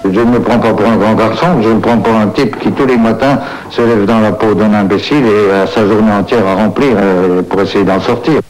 Je ne me prends pas pour un grand garçon, je me prends pour un type qui tous les matins se lève dans la peau d'un imbécile et a sa journée entière à remplir pour essayer d'en sortir.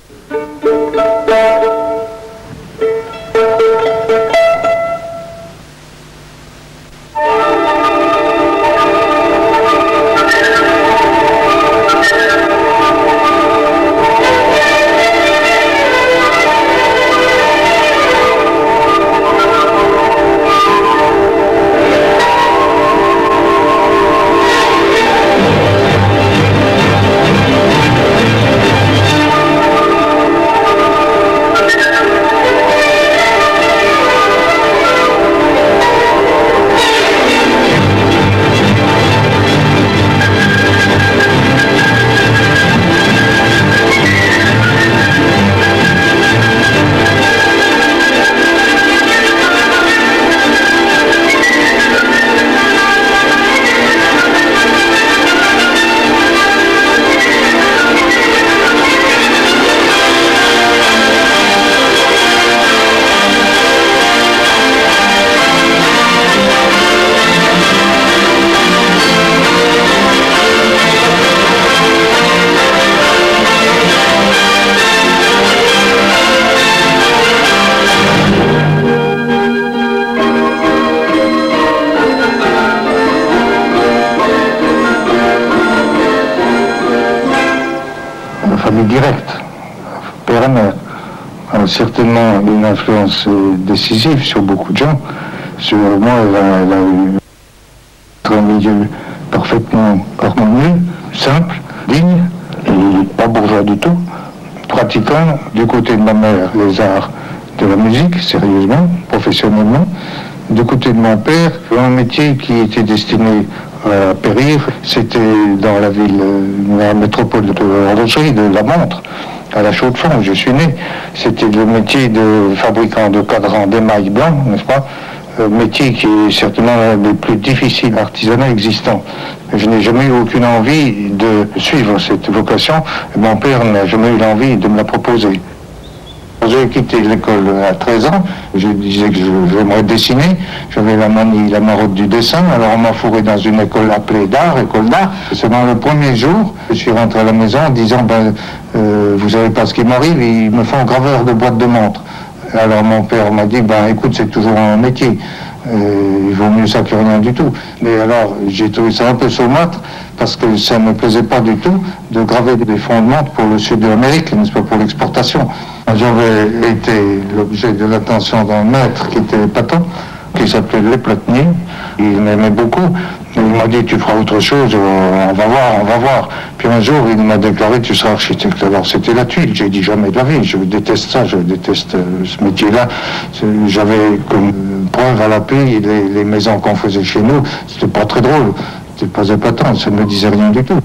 Directe, père et mère, a certainement une influence décisive sur beaucoup de gens. Sur moi, elle a eu un milieu parfaitement harmonieux, simple, digne, et pas bourgeois du tout, pratiquant du côté de ma mère les arts de la musique, sérieusement, professionnellement, du côté de mon père, un métier qui était destiné à périr, c'était dans la ville, la métropole de l'horlogerie, de la montre, à la Chaux-de-Fonds où je suis né. C'était le métier de fabricant de cadrans d'émail blanc, n'est-ce pas? Métier qui est certainement l'un des plus difficiles artisanats existants. Je n'ai jamais eu aucune envie de suivre cette vocation. Mon père n'a jamais eu l'envie de me la proposer. J'ai quitté l'école à 13 ans, je disais que j'aimerais dessiner, j'avais la manie, la marotte du dessin, alors on m'a fourré dans une école appelée école d'art. Seulement le premier jour, je suis rentré à la maison en disant, vous savez pas ce qui m'arrive, ils me font graveur de boîte de montre. Alors mon père m'a dit, écoute, c'est toujours un métier, il vaut mieux ça que rien du tout. Mais alors j'ai trouvé ça un peu saumâtre, parce que ça ne me plaisait pas du tout de graver des fonds de montre pour le sud de l'Amérique, n'est-ce pas, pour l'exportation. J'avais été l'objet de l'attention d'un maître qui était épatant, qui s'appelait Le Platinier. Il m'aimait beaucoup. Il m'a dit, tu feras autre chose, on va voir. Puis un jour, il m'a déclaré, tu seras architecte. Alors c'était la tuile. J'ai dit, jamais de la vie, je déteste ça, je déteste ce métier-là. J'avais comme preuve à l'appui les maisons qu'on faisait chez nous. C'était pas très drôle, c'était pas épatant, ça ne me disait rien du tout.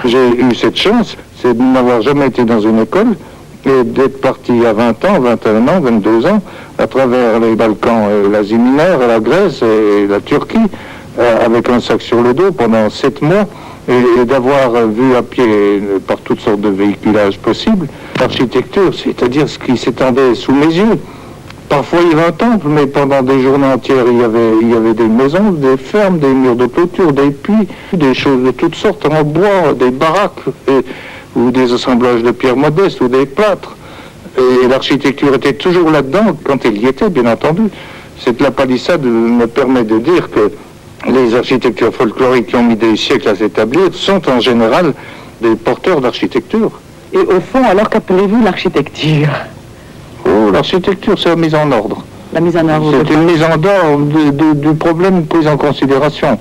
J'ai eu cette chance, c'est de n'avoir jamais été dans une école, et d'être parti à 20 ans, 21 ans, 22 ans, à travers les Balkans, l'Asie mineure, la Grèce et la Turquie, avec un sac sur le dos pendant 7 mois, et d'avoir vu à pied par toutes sortes de véhiculages possibles l'architecture, c'est-à-dire ce qui s'étendait sous mes yeux. Parfois il y avait un temple, mais pendant des journées entières il y avait des maisons, des fermes, des murs de clôture, des puits, des choses de toutes sortes en bois, des baraques, ou des assemblages de pierres modestes, ou des plâtres. Et l'architecture était toujours là-dedans, quand elle y était, bien entendu. La palissade me permet de dire que les architectures folkloriques qui ont mis des siècles à s'établir sont en général des porteurs d'architecture. Et au fond, alors qu'appelez-vous l'architecture? Oh, l'architecture, c'est la mise en ordre. La mise en ordre. C'est une mise en ordre du problème pris en considération.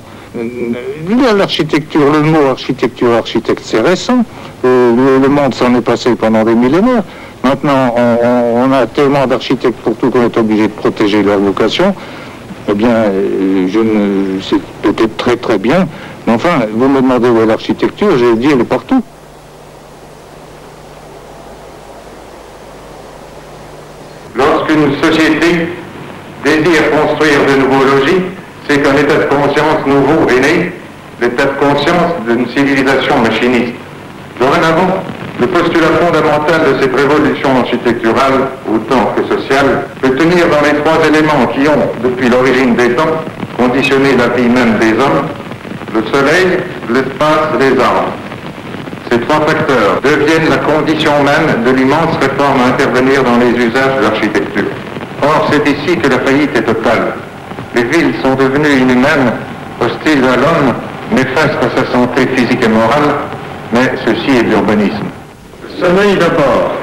L'architecture, le mot architecte, c'est récent. Le monde s'en est passé pendant des millénaires. Maintenant, on a tellement d'architectes pour tout qu'on est obligé de protéger leur vocation. Eh bien, c'est peut-être très très bien. Mais enfin, vous me demandez où est l'architecture, j'ai dit elle est partout. Lorsqu'une société désire construire de nouveaux logis, c'est qu'un état de conscience nouveau est né, l'état de conscience d'une civilisation machiniste. Dorénavant, Le postulat fondamental de cette révolution architecturale, autant que sociale, peut tenir dans les trois éléments qui ont, depuis l'origine des temps, conditionné la vie même des hommes: le soleil, l'espace, les arbres. Ces trois facteurs deviennent la condition même de l'immense réforme à intervenir dans les usages de l'architecture. Or, c'est ici que la faillite est totale. Les villes sont devenues inhumaines, hostiles à l'homme, néfastes à sa santé physique et morale, mais ceci est de l'urbanisme. Le soleil d'abord.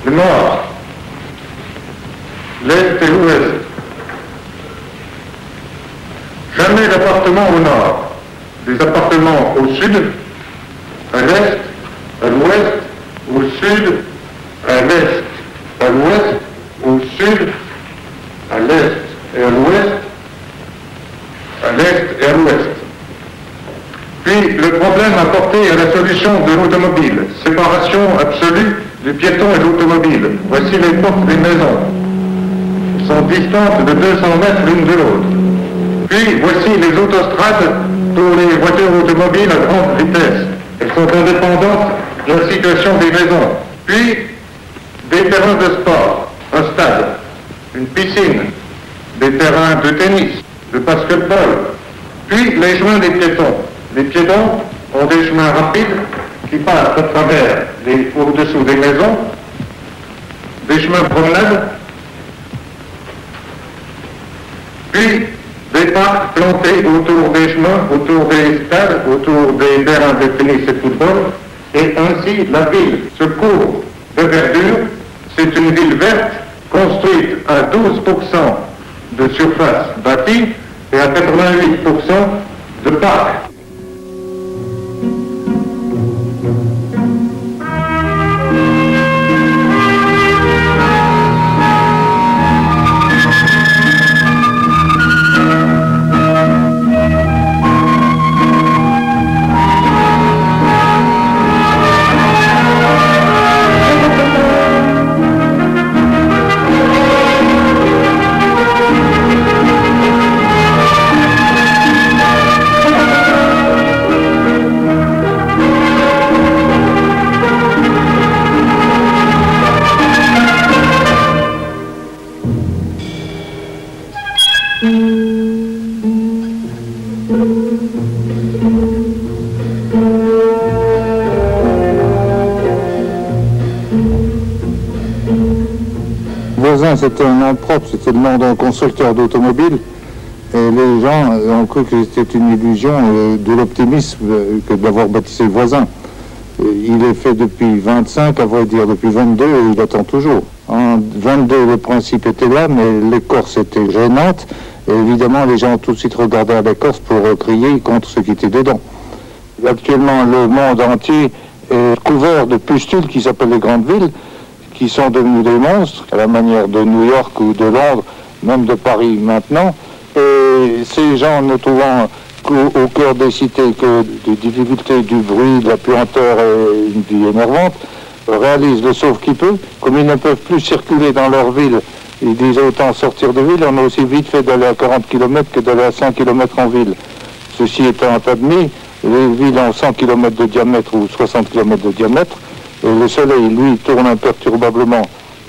Le nord. L'est et l'ouest. Jamais d'appartements au nord. Des appartements au sud, à l'est, à l'ouest, au sud, à l'est, à l'ouest, au sud, à l'est et à l'ouest, à l'est et à l'ouest. Puis le problème apporté à la solution de l'automobile, séparation absolue du piéton et de l'automobile. Voici les portes des maisons. Elles sont distantes de 200 mètres l'une de l'autre. Puis voici les autostrades pour les voitures automobiles à grande vitesse. Elles sont indépendantes de la situation des maisons. Puis des terrains de sport, un stade, une piscine, des terrains de tennis, de basketball, puis les chemins des piétons. Les piétons ont des chemins rapides qui passent à travers au-dessous des maisons, des chemins de promenade, puis des parcs plantés autour des chemins, autour des stades, autour des terrains de tennis et de football, et ainsi la ville se couvre de verdure. C'est une ville verte construite à 12% de surface bâtie et à 88% de parcs. Voisin, c'était un nom propre, c'était le nom d'un constructeur d'automobiles. Et les gens ont cru que c'était une illusion de l'optimisme que d'avoir baptisé Voisin. Il est fait depuis 25, à vrai dire depuis 22, et il attend toujours. En 22, le principe était là, mais l'écorce était gênante. Et évidemment, les gens ont tout de suite regardé à l'écorce pour crier contre ce qui était dedans. Actuellement, le monde entier est couvert de pustules qui s'appellent les grandes villes, qui sont devenus des monstres, à la manière de New York ou de Londres, même de Paris maintenant. Et ces gens, ne trouvant au cœur des cités que des difficultés, du bruit, de la puanteur et une vie énervante, réalisent le sauve qui peut. Comme ils ne peuvent plus circuler dans leur ville, ils disent autant sortir de ville, on a aussi vite fait d'aller à 40 km que d'aller à 100 km en ville. Ceci étant admis, les villes ont 100 km de diamètre ou 60 km de diamètre, et le soleil, lui, tourne imperturbablement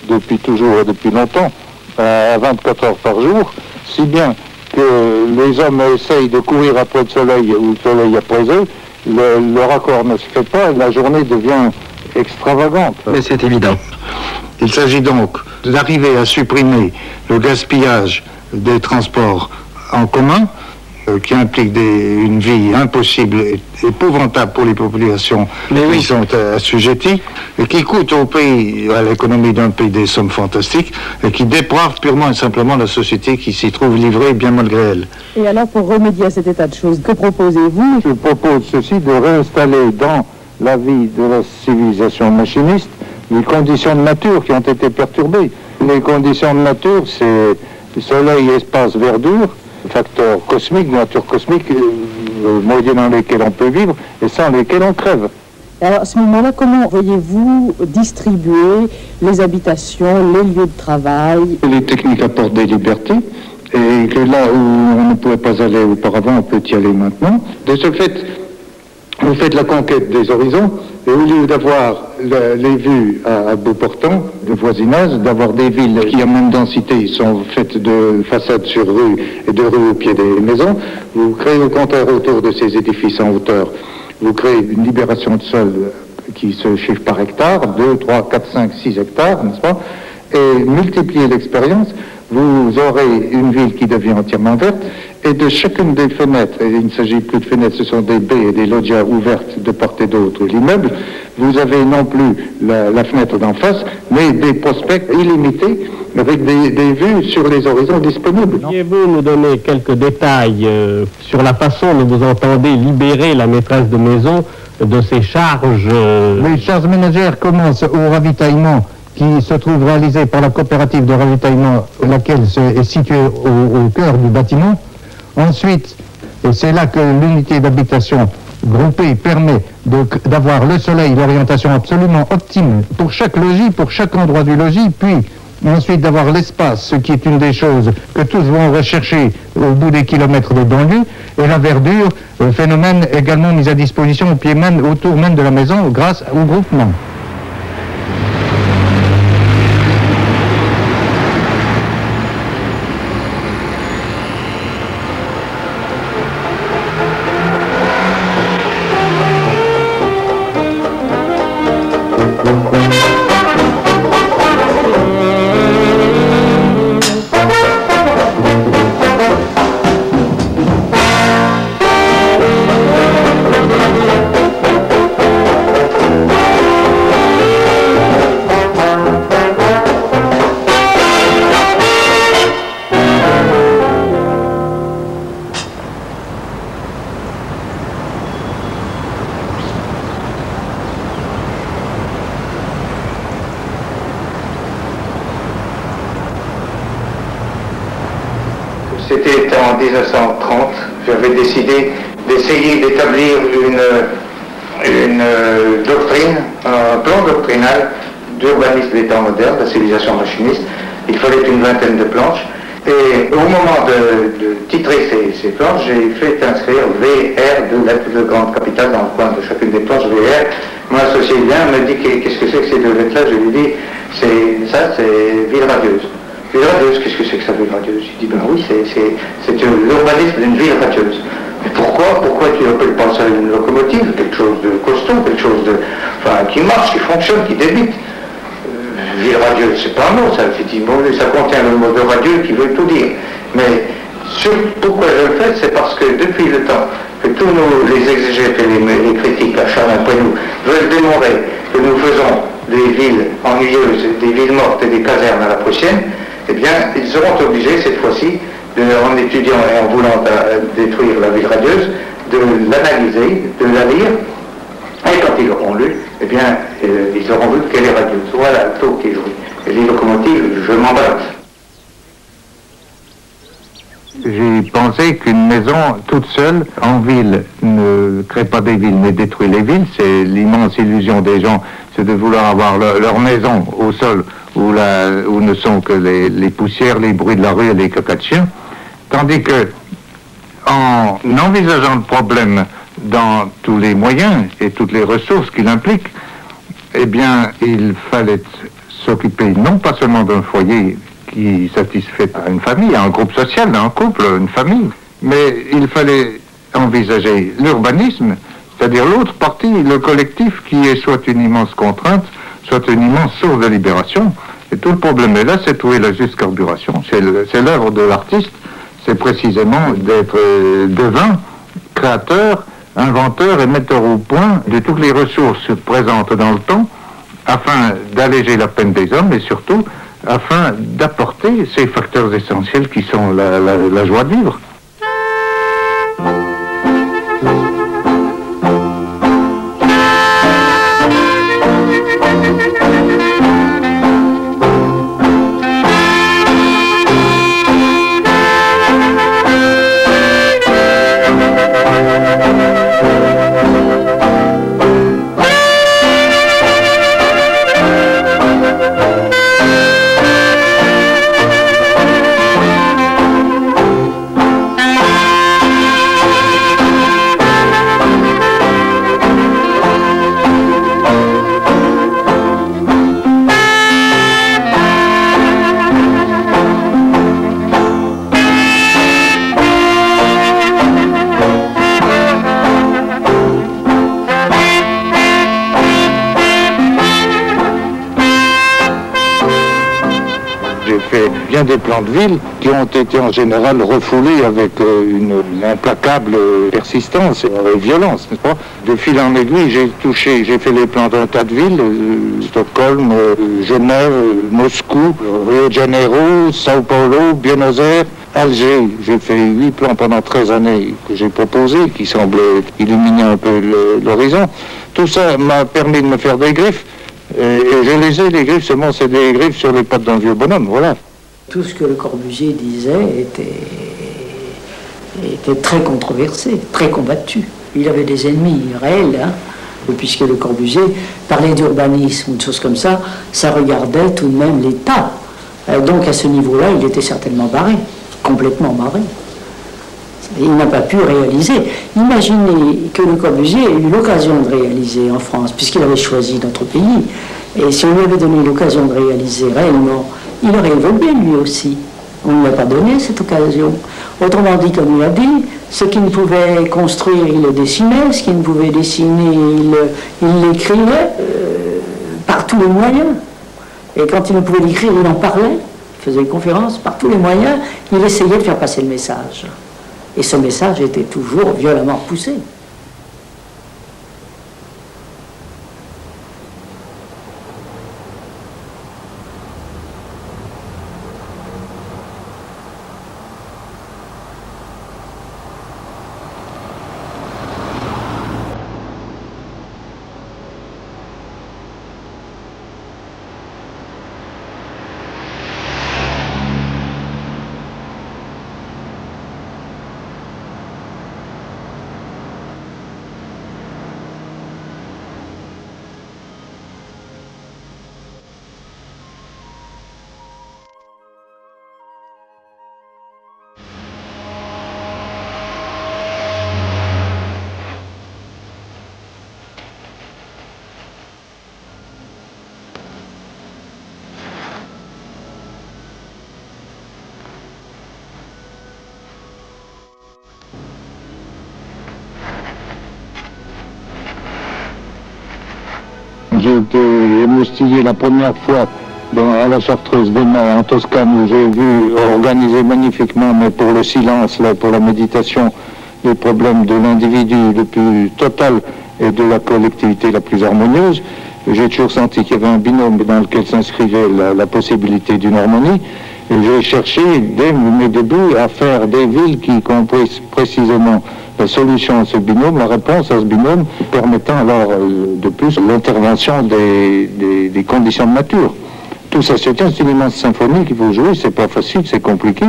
depuis toujours et depuis longtemps, à 24 heures par jour, si bien que les hommes essayent de courir après le soleil ou le soleil après eux, le raccord ne se fait pas, la journée devient extravagante. Mais c'est évident. Il s'agit donc d'arriver à supprimer le gaspillage des transports en commun, qui implique une vie impossible et épouvantable pour les populations qui sont assujetties, et qui coûte au pays, à l'économie d'un pays, des sommes fantastiques, et qui déprave purement et simplement la société qui s'y trouve livrée bien malgré elle. Et alors, pour remédier à cet état de choses, que proposez-vous? Je propose ceci, de réinstaller dans la vie de la civilisation machiniste les conditions de nature qui ont été perturbées. Les conditions de nature, c'est soleil, espace, verdure, facteurs cosmiques, nature cosmique, moyennant lesquels on peut vivre et sans lesquels on crève. Alors, à ce moment-là, comment voyez-vous distribuer les habitations, les lieux de travail? Les techniques apportent des libertés, et que là où on ne pouvait pas aller auparavant, on peut y aller maintenant. De ce fait, vous faites la conquête des horizons, et au lieu d'avoir les vues à bout portant, de voisinage, d'avoir des villes qui, en même densité, sont faites de façades sur rue et de rues au pied des maisons, vous créez au contraire autour de ces édifices en hauteur, vous créez une libération de sol qui se chiffre par hectare, 2, 3, 4, 5, 6 hectares, n'est-ce pas? Et multipliez l'expérience, vous aurez une ville qui devient entièrement verte, et de chacune des fenêtres, et il ne s'agit plus de fenêtres, ce sont des baies et des loggias ouvertes de part et d'autre de l'immeuble, vous avez non plus la fenêtre d'en face, mais des prospects illimités, avec des vues sur les horizons disponibles. Pourriez-vous nous donner quelques détails sur la façon dont vous entendez libérer la maîtresse de maison de ses charges Les charges ménagères commencent au ravitaillement qui se trouve réalisé par la coopérative de ravitaillement, laquelle est située au cœur du bâtiment. Ensuite, et c'est là que l'unité d'habitation groupée permet d'avoir le soleil, l'orientation absolument optime pour chaque logis, pour chaque endroit du logis, puis ensuite d'avoir l'espace, ce qui est une des choses que tous vont rechercher au bout des kilomètres de banlieue, et la verdure, phénomène également mis à disposition au pied même, autour même de la maison grâce au groupement. C'était en 1930, j'avais décidé d'essayer d'établir une doctrine, un plan doctrinal d'urbanisme des temps modernes, de la civilisation machiniste. Il fallait une vingtaine de planches. Et au moment de titrer ces planches, j'ai fait inscrire VR, deux lettres de grande capitale dans le coin de chacune des planches, VR. Mon associé vient, me dit qu'est-ce que c'est que ces deux lettres-là. Je lui dis, c'est ville radieuse. Ville radieuse, qu'est-ce que c'est que ça, ville radieuse? Il dit, ben oui, c'est l'urbanisme d'une ville radieuse. Mais pourquoi tu n'appelles pas ça une locomotive, quelque chose de costaud, quelque chose qui marche, qui fonctionne, qui débite? Ville radieuse, c'est pas un mot, ça, effectivement, ça contient le mot de radieux qui veut tout dire. Mais pourquoi je le fais, c'est parce que depuis le temps que tous les exégètes et les critiques acharnés après nous veulent démontrer que nous faisons des villes ennuyeuses, des villes mortes et des casernes à la prussienne, eh bien, ils seront obligés, cette fois-ci, en étudiant et en voulant détruire la ville radieuse, de l'analyser, de la lire, et quand ils l'auront lu, eh bien, ils auront vu qu'elle est radieuse. Voilà le taux qui est joué. Et les locomotives, je m'emballe. J'ai pensé qu'une maison toute seule en ville ne crée pas des villes mais détruit les villes. C'est l'immense illusion des gens, c'est de vouloir avoir leur maison au sol où ne sont que les poussières, les bruits de la rue et les caca de chiens. Tandis que en envisageant le problème dans tous les moyens et toutes les ressources qu'il implique, eh bien, il fallait s'occuper non pas seulement d'un foyer qui satisfait à une famille, à un groupe social, à un couple, une famille, mais il fallait envisager l'urbanisme, c'est-à-dire l'autre partie, le collectif, qui est soit une immense contrainte, soit une immense source de libération. Et tout le problème est là, c'est trouver la juste carburation. C'est l'œuvre de l'artiste, c'est précisément d'être devin, créateur, inventeur et metteur au point de toutes les ressources présentes dans le temps, afin d'alléger la peine des hommes et surtout afin d'apporter ces facteurs essentiels qui sont la joie de vivre. bien des plans de ville qui ont été en général refoulés avec une implacable persistance et violence, n'est-ce pas? De fil en aiguille, j'ai fait les plans d'un tas de villes, Stockholm, Genève, Moscou, Rio de Janeiro, Sao Paulo, Buenos Aires, Alger. J'ai fait 8 plans pendant 13 années que j'ai proposés, qui semblaient illuminer un peu l'horizon. Tout ça m'a permis de me faire des griffes. Et je les ai, les griffes, seulement c'est des griffes sur les pattes d'un vieux bonhomme, voilà. Tout ce que Le Corbusier disait était très controversé, très combattu. Il avait des ennemis réels, hein, puisque Le Corbusier parlait d'urbanisme ou de choses comme ça regardait tout de même l'État. Donc à ce niveau-là, il était certainement barré, complètement barré. Il n'a pas pu réaliser. Imaginez que Le Corbusier ait eu l'occasion de réaliser en France, puisqu'il avait choisi notre pays. Et si on lui avait donné l'occasion de réaliser réellement, il aurait évolué lui aussi. On ne lui a pas donné cette occasion. Autrement dit, comme il a dit, ce qu'il ne pouvait construire, il le dessinait. Ce qu'il ne pouvait dessiner, il l'écrivait par tous les moyens. Et quand il ne pouvait l'écrire, il en parlait. Il faisait une conférence par tous les moyens. Il essayait de faire passer le message. Et ce message était toujours violemment poussé. J'ai été émoustillé la première fois à la Chartreuse des Mains, en Toscane, où j'ai vu organiser magnifiquement, mais pour le silence, là, pour la méditation, les problèmes de l'individu le plus total et de la collectivité la plus harmonieuse. J'ai toujours senti qu'il y avait un binôme dans lequel s'inscrivait la possibilité d'une harmonie. Et j'ai cherché, dès mes débuts, à faire des villes qui comprissent précisément la solution à ce binôme, la réponse à ce binôme, permettant alors de plus l'intervention des conditions de nature. Tout ça, c'est une immense symphonie qu'il faut jouer, c'est pas facile, c'est compliqué,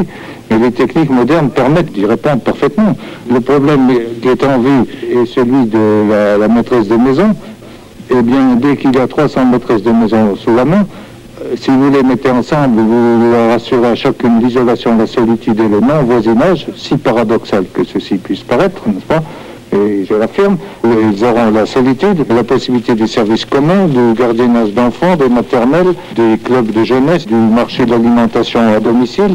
mais les techniques modernes permettent d'y répondre parfaitement. Le problème qui est en vue est celui de la maîtresse de maison. Eh bien, dès qu'il y a 300 maîtresses de maison sous la main, si vous les mettez ensemble, vous leur assurez à chacune l'isolation, la solitude et le non-voisinage, si paradoxal que ceci puisse paraître, n'est-ce pas? Et je l'affirme, ils auront la solitude, la possibilité des services communs, du gardiennage d'enfants, des maternelles, des clubs de jeunesse, du marché de l'alimentation à domicile.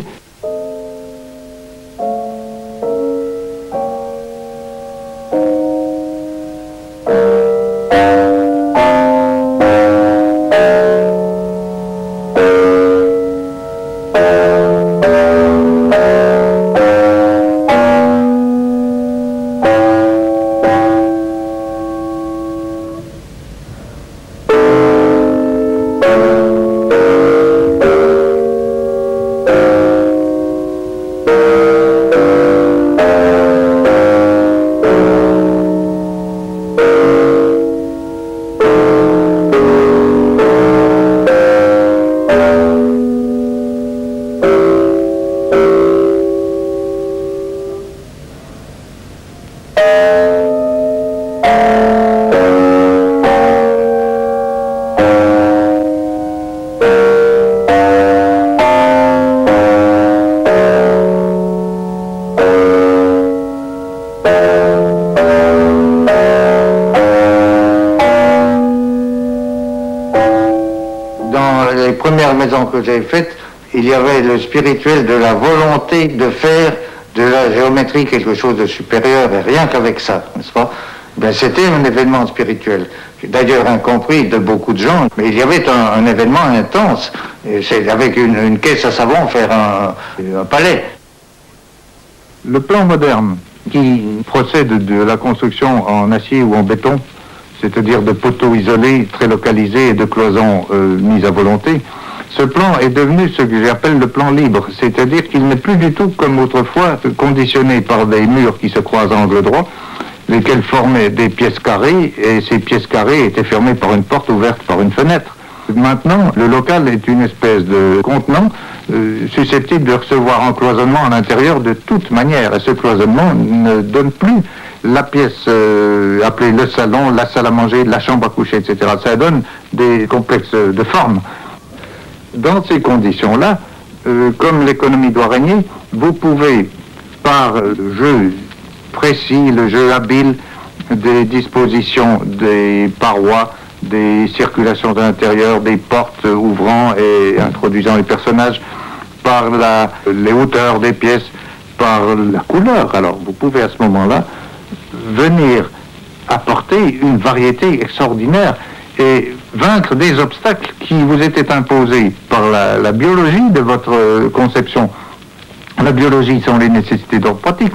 Que j'ai faite, il y avait le spirituel de la volonté de faire de la géométrie quelque chose de supérieur, et rien qu'avec ça, n'est-ce pas? Ben, c'était un événement spirituel, d'ailleurs incompris de beaucoup de gens, mais il y avait un événement intense, C'est avec une caisse à savon faire un palais. Le plan moderne qui procède de la construction en acier ou en béton, c'est-à-dire de poteaux isolés, très localisés et de cloisons mises à volonté, ce plan est devenu ce que j'appelle le plan libre, c'est-à-dire qu'il n'est plus du tout comme autrefois conditionné par des murs qui se croisent à angle droit, lesquels formaient des pièces carrées, et ces pièces carrées étaient fermées par une porte ouverte par une fenêtre. Maintenant, le local est une espèce de contenant susceptible de recevoir un cloisonnement à l'intérieur de toute manière, et ce cloisonnement ne donne plus la pièce appelée le salon, la salle à manger, la chambre à coucher, etc. Ça donne des complexes de forme. Dans ces conditions-là, comme l'économie doit régner, vous pouvez, par le jeu précis, le jeu habile des dispositions des parois, des circulations de l'intérieur, des portes ouvrant et introduisant les personnages, par les hauteurs des pièces, par la couleur. Alors vous pouvez à ce moment-là venir apporter une variété extraordinaire et vaincre des obstacles qui vous étaient imposés par la biologie de votre conception. La biologie sont les nécessités d'ordre pratique,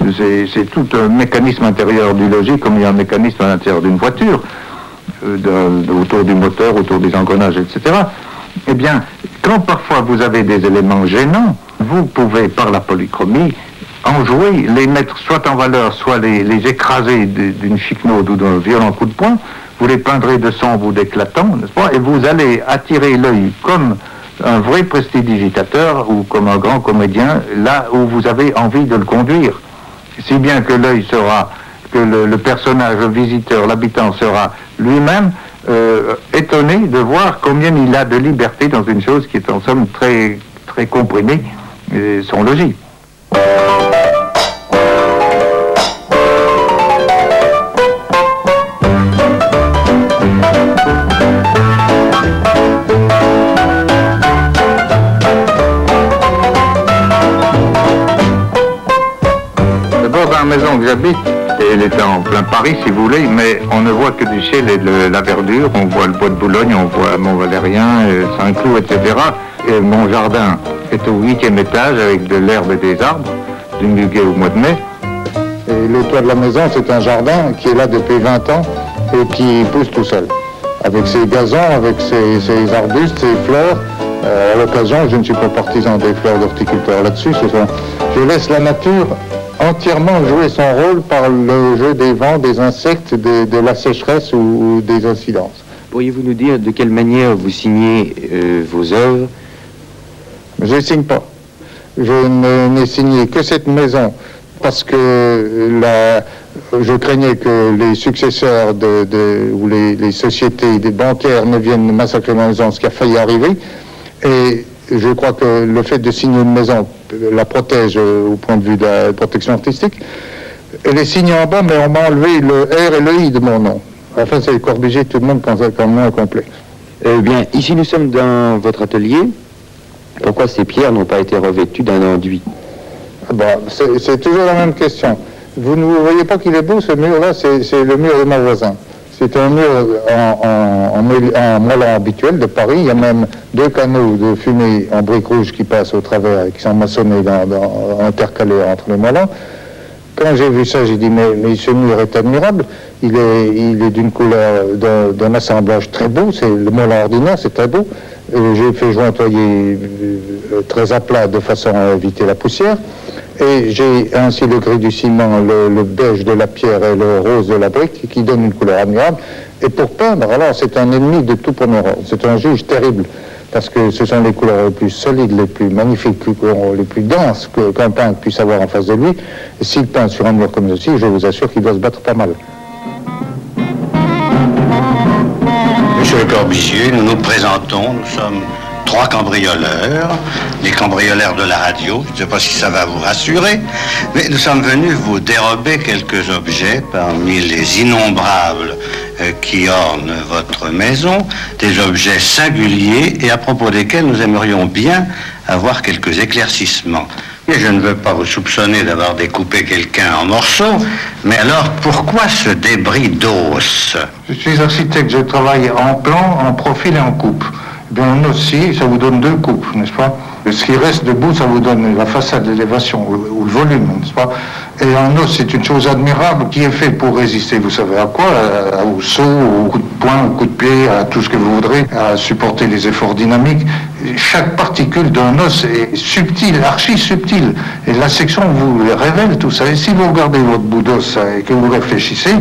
c'est tout un mécanisme intérieur du logis comme il y a un mécanisme à l'intérieur d'une voiture, autour du moteur, autour des engrenages, etc. Eh bien, quand parfois vous avez des éléments gênants, vous pouvez, par la polychromie, en jouer, les mettre soit en valeur, soit les écraser d'une chiquenaude ou d'un violent coup de poing, vous les peindrez de sombre ou d'éclatant, n'est-ce pas, et vous allez attirer l'œil comme un vrai prestidigitateur ou comme un grand comédien, là où vous avez envie de le conduire. Si bien que l'œil sera, que le personnage, le visiteur, l'habitant sera lui-même étonné de voir combien il a de liberté dans une chose qui est en somme très, très comprimée, son logis. Dans la maison que j'habite, elle est en plein Paris si vous voulez, mais on ne voit que du ciel et de la verdure, on voit le bois de Boulogne, on voit Mont-Valérien, Saint-Cloud, etc. Et mon jardin est au 8e étage avec de l'herbe et des arbres, du muguet au mois de mai. Et le toit de la maison, c'est un jardin qui est là depuis 20 ans et qui pousse tout seul. Avec ses gazons, avec ses arbustes, ses fleurs. À l'occasion, je ne suis pas partisan des fleurs d'horticulteurs là-dessus. Je laisse la nature entièrement jouer son rôle par le jeu des vents, des insectes, de la sécheresse ou des incidences. Pourriez-vous nous dire de quelle manière vous signez vos œuvres? Je ne signe pas. Je n'ai signé que cette maison parce que je craignais que les successeurs ou les sociétés des bancaires ne viennent massacrer ma maison, ce qui a failli arriver. Et je crois que le fait de signer une maison la protège au point de vue de la protection artistique. Elle est signée en bas, mais on m'a enlevé le R et le I de mon nom. Enfin, c'est Corbusier, tout le monde pense qu'un nom complet. Bien, ici nous sommes dans votre atelier. Pourquoi ces pierres n'ont pas été revêtues d'un enduit? C'est toujours la même question. Vous ne voyez pas qu'il est beau ce mur-là, c'est le mur de mon voisin. C'est un mur en moellon habituel de Paris. Il y a même 2 canaux de fumée en briques rouges qui passent au travers et qui sont maçonnés intercalés entre les moellons. Quand j'ai vu ça, j'ai dit mais ce mur est admirable. Il est d'une couleur, d'un assemblage très beau. C'est le moellon ordinaire, c'est très beau. J'ai fait jointoyer très à plat de façon à éviter la poussière. Et j'ai ainsi le gris du ciment, le beige de la pierre et le rose de la brique qui donne une couleur admirable. Et pour peindre, alors c'est un ennemi de tout premier ordre. C'est un juge terrible parce que ce sont les couleurs les plus solides, les plus magnifiques, les plus denses qu'un peintre puisse avoir en face de lui. Et s'il peint sur un mur comme ceci, je vous assure qu'il doit se battre pas mal. Monsieur Le Corbusier, nous nous présentons, nous sommes 3 cambrioleurs, les cambrioleurs de la radio, je ne sais pas si ça va vous rassurer, mais nous sommes venus vous dérober quelques objets parmi les innombrables qui ornent votre maison, des objets singuliers et à propos desquels nous aimerions bien avoir quelques éclaircissements. Et je ne veux pas vous soupçonner d'avoir découpé quelqu'un en morceaux, mais alors pourquoi ce débris d'os? Je suis architecte, je travaille en plan, en profil et en coupe. bien un os, ça vous donne 2 coupes, n'est-ce pas? Et ce qui reste debout, ça vous donne la façade, l'élévation ou le volume, n'est-ce pas? Et un os, c'est une chose admirable qui est fait pour résister, vous savez à quoi? Au saut, au coup de poing, au coup de pied, à tout ce que vous voudrez, à supporter les efforts dynamiques. Chaque particule d'un os est subtile, archi subtile. Et la section vous révèle tout ça. Et si vous regardez votre bout d'os et que vous réfléchissez,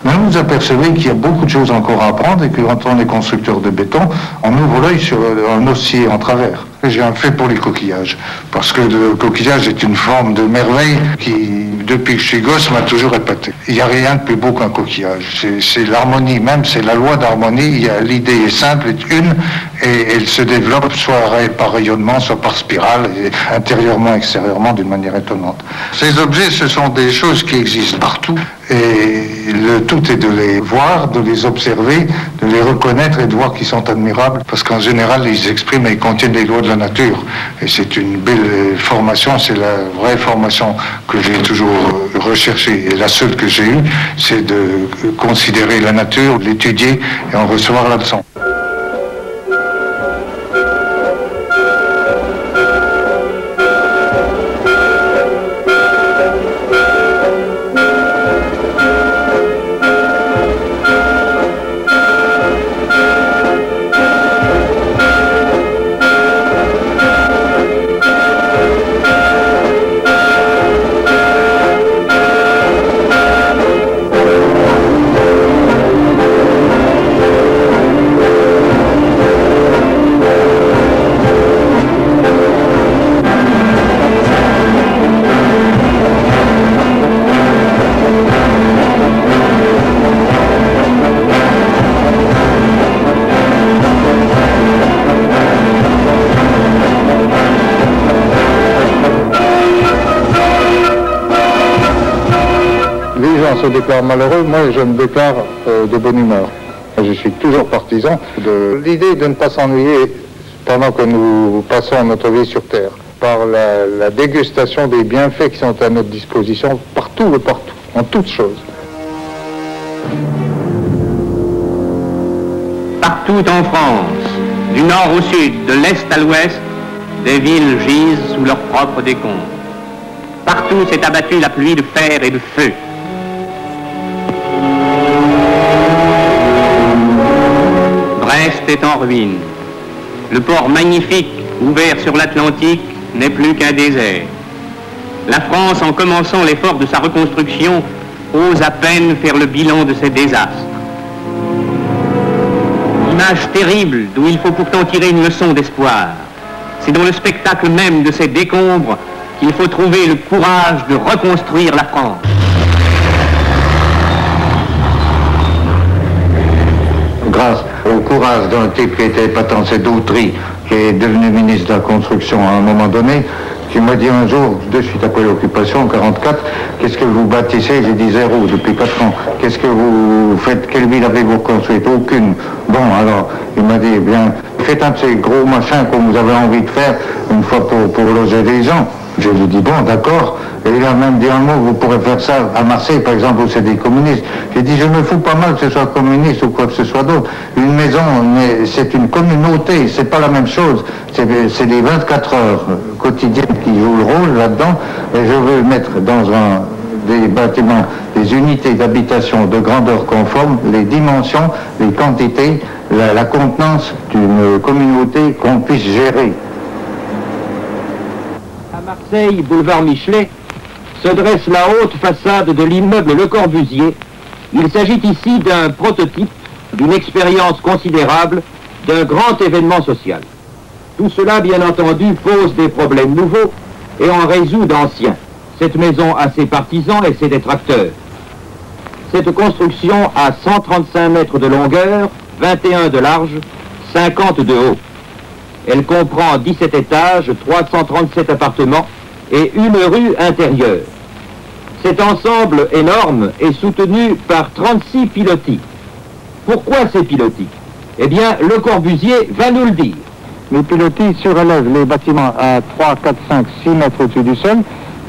vous apercevez qu'il y a beaucoup de choses encore à apprendre et que quand on est constructeur de béton, on ouvre l'œil sur un osier en travers. J'ai un fait pour les coquillages, parce que le coquillage est une forme de merveille qui, depuis que je suis gosse, m'a toujours épaté. Il n'y a rien de plus beau qu'un coquillage. C'est l'harmonie même, c'est la loi d'harmonie. L'idée est simple, est une, et elle se développe soit par rayonnement, soit par spirale, et intérieurement, extérieurement, d'une manière étonnante. Ces objets, ce sont des choses qui existent partout, et le tout est de les voir, de les observer, de les reconnaître et de voir qu'ils sont admirables, parce qu'en général, ils expriment et ils contiennent les lois de la nature. Et c'est une belle formation, c'est la vraie formation que j'ai toujours recherchée. Et la seule que j'ai eue, c'est de considérer la nature, l'étudier et en recevoir la leçon. Se déclare malheureux, moi je me déclare de bonne humeur. Je suis toujours partisan de l'idée de ne pas s'ennuyer pendant que nous passons notre vie sur Terre, par la dégustation des bienfaits qui sont à notre disposition partout et partout, en toutes choses. Partout en France, du nord au sud, de l'est à l'ouest, des villes gisent sous leur propre décombres. Partout s'est abattue la pluie de fer et de feu. Brest est en ruine. Le port magnifique, ouvert sur l'Atlantique, n'est plus qu'un désert. La France, en commençant l'effort de sa reconstruction, ose à peine faire le bilan de ses désastres. Image terrible d'où il faut pourtant tirer une leçon d'espoir. C'est dans le spectacle même de ces décombres qu'il faut trouver le courage de reconstruire la France. Grâce au courage d'un type qui était épatant, c'est Dautry, qui est devenu ministre de la Construction à un moment donné, qui m'a dit un jour, de suite après l'occupation, en 1944, qu'est-ce que vous bâtissez? J'ai dit 0 depuis 4 ans. Qu'est-ce que vous faites? Quelle ville avez-vous construite? Aucune. Bon, alors, il m'a dit, eh bien, faites un de ces gros machins que vous avez envie de faire une fois pour loger des gens. Je lui dis, bon, d'accord. Et il a même dit un mot, vous pourrez faire ça à Marseille, par exemple, où c'est des communistes. J'ai dit, je me fous pas mal que ce soit communiste ou quoi que ce soit d'autre. Une maison, c'est une communauté, c'est pas la même chose. C'est les 24 heures quotidiennes qui jouent le rôle là-dedans. Et je veux mettre dans des bâtiments, des unités d'habitation de grandeur conforme, les dimensions, les quantités, la contenance d'une communauté qu'on puisse gérer. À Marseille, boulevard Michelet, se dresse la haute façade de l'immeuble Le Corbusier. Il s'agit ici d'un prototype, d'une expérience considérable, d'un grand événement social. Tout cela, bien entendu, pose des problèmes nouveaux et en résout d'anciens. Cette maison a ses partisans et ses détracteurs. Cette construction a 135 mètres de longueur, 21 de large, 50 de haut. Elle comprend 17 étages, 337 appartements et une rue intérieure. Cet ensemble énorme est soutenu par 36 pilotis. Pourquoi ces pilotis? Eh bien, Le Corbusier va nous le dire. Les pilotis surélèvent les bâtiments à 3, 4, 5, 6 mètres au-dessus du sol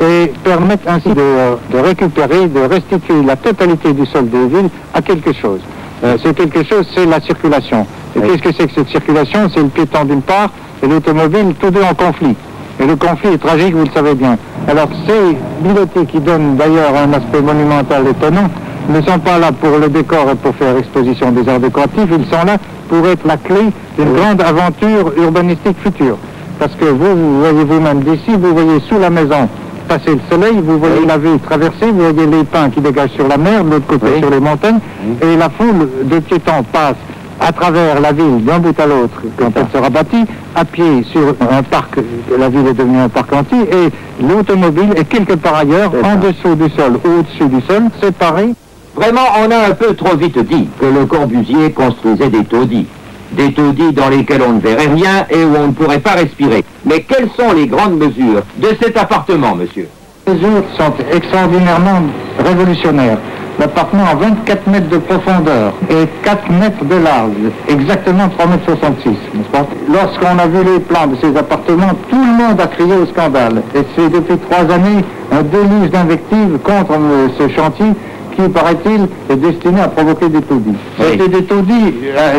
et permettent ainsi de récupérer, de restituer la totalité du sol des villes à quelque chose. Ce quelque chose, c'est la circulation. Et qu'est-ce que c'est que cette circulation? C'est le piéton d'une part et l'automobile, tous deux en conflit. Et le conflit est tragique, vous le savez bien. Alors ces billetés qui donnent d'ailleurs un aspect monumental étonnant ne sont pas là pour le décor et pour faire exposition des arts décoratifs, ils sont là pour être la clé d'une grande aventure urbanistique future. Parce que vous voyez vous-même d'ici, vous voyez sous la maison passer le soleil, vous voyez la ville traverser, vous voyez les pins qui dégagent sur la mer, de l'autre côté sur les montagnes, et la foule de piétons passe à travers la ville d'un bout à l'autre quand elle sera bâtie, à pied sur un parc, la ville est devenue un parc entier, et l'automobile est quelque part ailleurs, en dessous du sol ou au-dessus du sol, séparée. Vraiment, on a un peu trop vite dit que Le Corbusier construisait des taudis. Des taudis dans lesquels on ne verrait rien et où on ne pourrait pas respirer. Mais quelles sont les grandes mesures de cet appartement, monsieur? Les mesures sont extraordinairement révolutionnaires. L'appartement a 24 mètres de profondeur et 4 mètres de large, exactement 3,66 mètres, n'est-ce pas? Lorsqu'on a vu les plans de ces appartements, tout le monde a crié au scandale. Et c'est depuis 3 années un déluge d'invectives contre ce chantier qui, paraît-il, est destiné à provoquer des taudis. C'était des taudis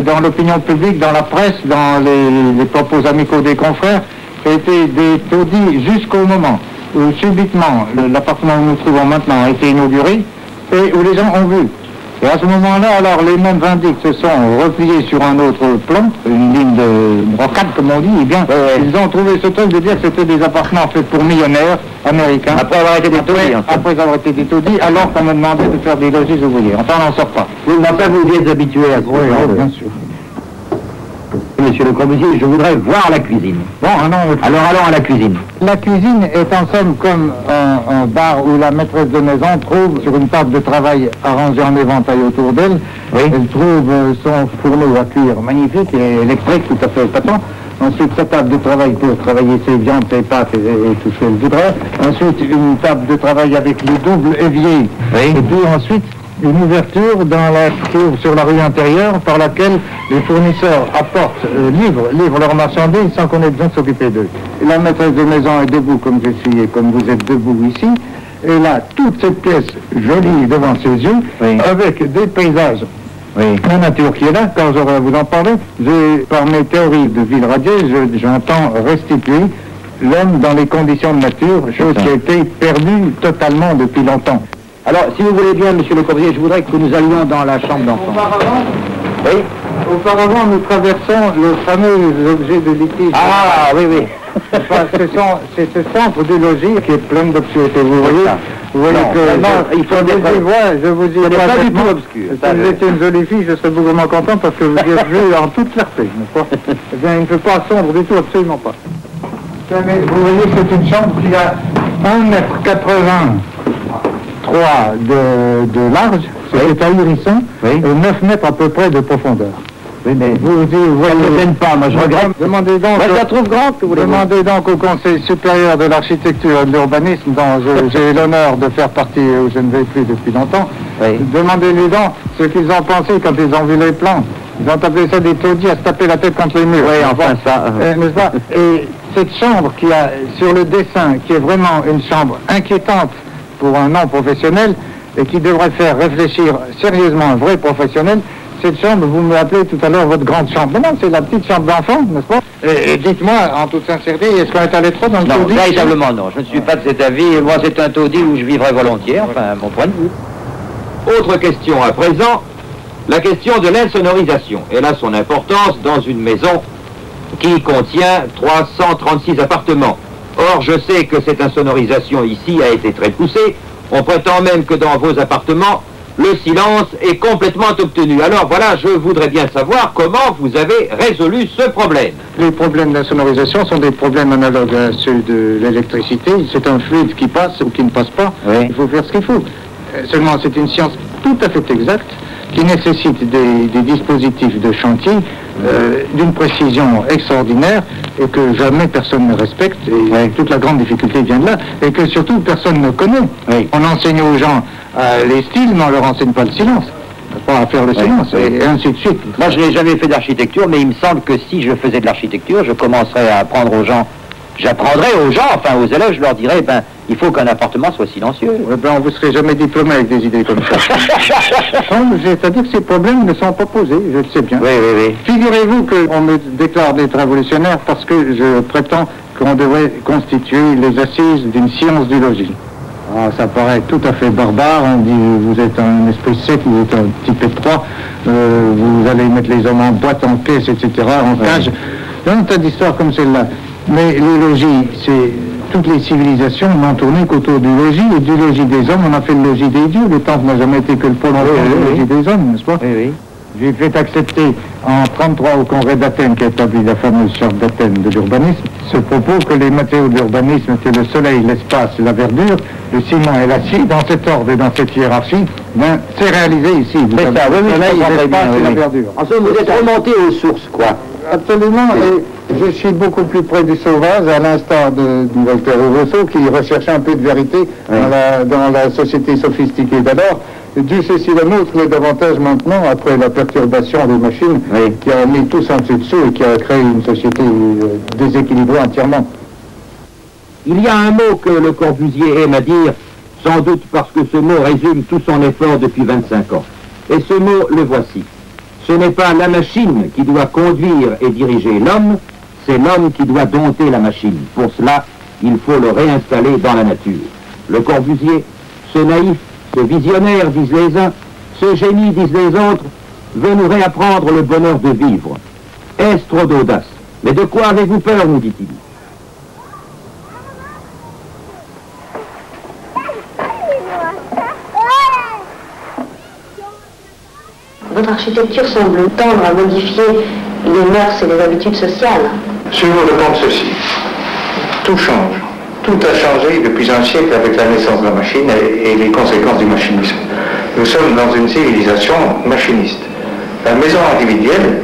dans l'opinion publique, dans la presse, dans les propos amicaux des confrères, c'était des taudis jusqu'au moment où subitement l'appartement où nous nous trouvons maintenant a été inauguré et où les gens ont vu. Et à ce moment-là, alors les mêmes vindictes se sont repliés sur un autre plan, une ligne de rocade comme on dit, et bien ils ont trouvé ce truc de dire que c'était des appartements faits pour millionnaires américains. Après avoir été des taudis. Après avoir été des taudis, alors qu'on me demandait de faire des logis ouvriers. Enfin, on n'en sort pas. Vous n'avez pas vous êtes habitué à ça. Oui, bien sûr. Monsieur Le Corbusier, je voudrais voir la cuisine. Bon, Alors allons à la cuisine. La cuisine est en somme comme un bar où la maîtresse de maison trouve sur une table de travail arrangée en éventail autour d'elle, elle trouve son fourneau à cuire magnifique et électrique tout à fait épatant. Ensuite, sa table de travail pour travailler ses viandes, ses pâtes et tout ce qu'elle voudrait. Ensuite, une table de travail avec le double évier. Et puis ensuite, une ouverture dans la cour sur la rue intérieure par laquelle les fournisseurs apportent, livrent leurs marchandises sans qu'on ait besoin de s'occuper d'eux. La maîtresse de maison est debout comme je suis et comme vous êtes debout ici. Et là, toute cette pièce jolie devant ses yeux, avec des paysages. La nature qui est là, quand j'aurai vous en parler, par mes théories de ville radieuse, j'entends restituer l'homme dans les conditions de nature, chose qui a été perdue totalement depuis longtemps. Alors, si vous voulez bien, monsieur Le Corbusier, je voudrais que nous allions dans la chambre d'enfant. Auparavant, nous traversons le fameux objet de litige. Ah, oui. C'est ce centre du logis qui est plein d'obscurité. Vous voyez Non, que il faut je vous dis pas du tout obscur. Si vous étiez une jolie fille, je serais beaucoup moins content parce que vous êtes vu en toute clarté, n'est-ce pas? Eh bien, il ne fait pas sombre du tout, absolument pas. Mais vous voyez que c'est une chambre qui a 1,83 m de large, c'est ahurissant, et 9 mètres à peu près de profondeur. Oui, mais vous voyez, ça ne gêne pas, moi je regrette. Demandez donc, je la trouve grande que vous voulez. Demandez donc au Conseil supérieur de l'architecture et de l'urbanisme, dont j'ai l'honneur de faire partie, où je ne vais plus depuis longtemps. Demandez-lui donc ce qu'ils ont pensé quand ils ont vu les plans. Ils ont appelé ça des taudis à se taper la tête contre les murs. Oui, enfin ça. N'est-ce pas? Et cette chambre qui a, sur le dessin, qui est vraiment une chambre inquiétante pour un non-professionnel et qui devrait faire réfléchir sérieusement un vrai professionnel, cette chambre, vous me l'appelez tout à l'heure votre grande chambre. Non, c'est la petite chambre d'enfant, n'est-ce pas? Et dites-moi, en toute sincérité, est-ce qu'on est allé trop dans le taudis? Non, véritablement non. Je ne suis pas de cet avis. Et moi, c'est un taudis où je vivrais volontiers, enfin, mon point de vue. Autre question à présent, la question de l'insonorisation. Elle a son importance dans une maison qui contient 336 appartements. Or, je sais que cette insonorisation ici a été très poussée. On prétend même que dans vos appartements, le silence est complètement obtenu. Alors voilà, je voudrais bien savoir comment vous avez résolu ce problème. Les problèmes d'insonorisation sont des problèmes analogues à ceux de l'électricité. C'est un fluide qui passe ou qui ne passe pas. Il faut faire ce qu'il faut. Seulement, c'est une science tout à fait exacte qui nécessite des dispositifs de chantier d'une précision extraordinaire et que jamais personne ne respecte. Et toute la grande difficulté vient de là. Et que surtout personne ne connaît. On enseigne aux gens les styles, mais on ne leur enseigne pas le silence. Pas à faire le silence, et ainsi de suite. Moi, je n'ai jamais fait d'architecture, mais il me semble que si je faisais de l'architecture, je commencerais à apprendre aux gens J'apprendrai aux gens, enfin aux élèves, je leur dirai, il faut qu'un appartement soit silencieux. Vous ne serez jamais diplômé avec des idées comme ça. C'est-à-dire que ces problèmes ne sont pas posés, je le sais bien. Oui. Figurez-vous qu'on me déclare d'être révolutionnaire parce que je prétends qu'on devrait constituer les assises d'une science du logis. Ah, ça paraît tout à fait barbare, on dit vous êtes un esprit sec, vous êtes un type étroit, vous allez mettre les hommes en boîte, en caisse, etc., en cage. Il y a un tas d'histoires comme celle-là. Mais le logis, c'est... Toutes les civilisations n'ont tourné qu'autour du logis, et du logis des hommes, on a fait le logis des dieux. Le temple n'a jamais été que le prolongement du logis des hommes, n'est-ce pas? Oui. J'ai fait accepter en 1933 au congrès d'Athènes, qui a établi la fameuse charte d'Athènes de l'urbanisme, ce propos que les matériaux de l'urbanisme étaient le soleil, l'espace et la verdure, le ciment et l'acier. Dans cet ordre et dans cette hiérarchie, c'est réalisé ici. C'est ça, le soleil, l'espace et la verdure. En somme, vous êtes remonté aux sources, quoi. Absolument, et je suis beaucoup plus près du sauvage, à l'instar du Voltaire ou Rousseau, qui recherchait un peu de vérité dans la société sophistiquée d'alors. Dieu sait si la nôtre l'est davantage maintenant, après la perturbation des machines, qui a mis tous en dessous et qui a créé une société déséquilibrée entièrement. Il y a un mot que le Corbusier aime à dire, sans doute parce que ce mot résume tout son effort depuis 25 ans. Et ce mot, le voici. Ce n'est pas la machine qui doit conduire et diriger l'homme, c'est l'homme qui doit dompter la machine. Pour cela, il faut le réinstaller dans la nature. Le Corbusier, ce naïf, ce visionnaire, disent les uns, ce génie, disent les autres, veut nous réapprendre le bonheur de vivre. Est-ce trop d'audace? Mais de quoi avez-vous peur, nous dit-il? Votre architecture semble tendre à modifier les mœurs et les habitudes sociales. Suivons le compte ceci. Tout change. Tout a changé depuis un siècle avec la naissance de la machine et les conséquences du machinisme. Nous sommes dans une civilisation machiniste. La maison individuelle,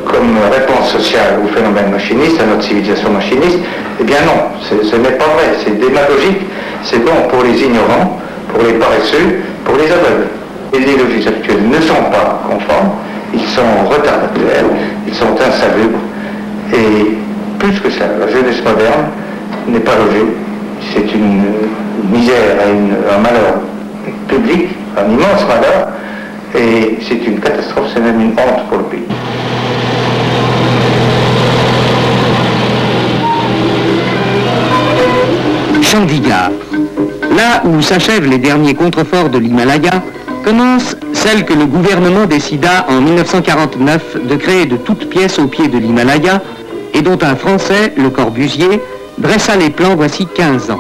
comme réponse sociale au phénomène machiniste, à notre civilisation machiniste, eh bien non, ce n'est pas vrai, c'est démagogique, c'est bon pour les ignorants, pour les paresseux, pour les aveugles. Les idéologies actuelles ne sont pas conformes, ils sont retardataires, ils sont insalubres, et plus que ça, la jeunesse moderne n'est pas logée, c'est une misère et un malheur public, un immense malheur, et c'est une catastrophe, c'est même une honte pour le pays. Chandigarh. Là où s'achèvent les derniers contreforts de l'Himalaya, commence celle que le gouvernement décida en 1949 de créer de toutes pièces au pied de l'Himalaya et dont un Français, Le Corbusier, dressa les plans voici 15 ans.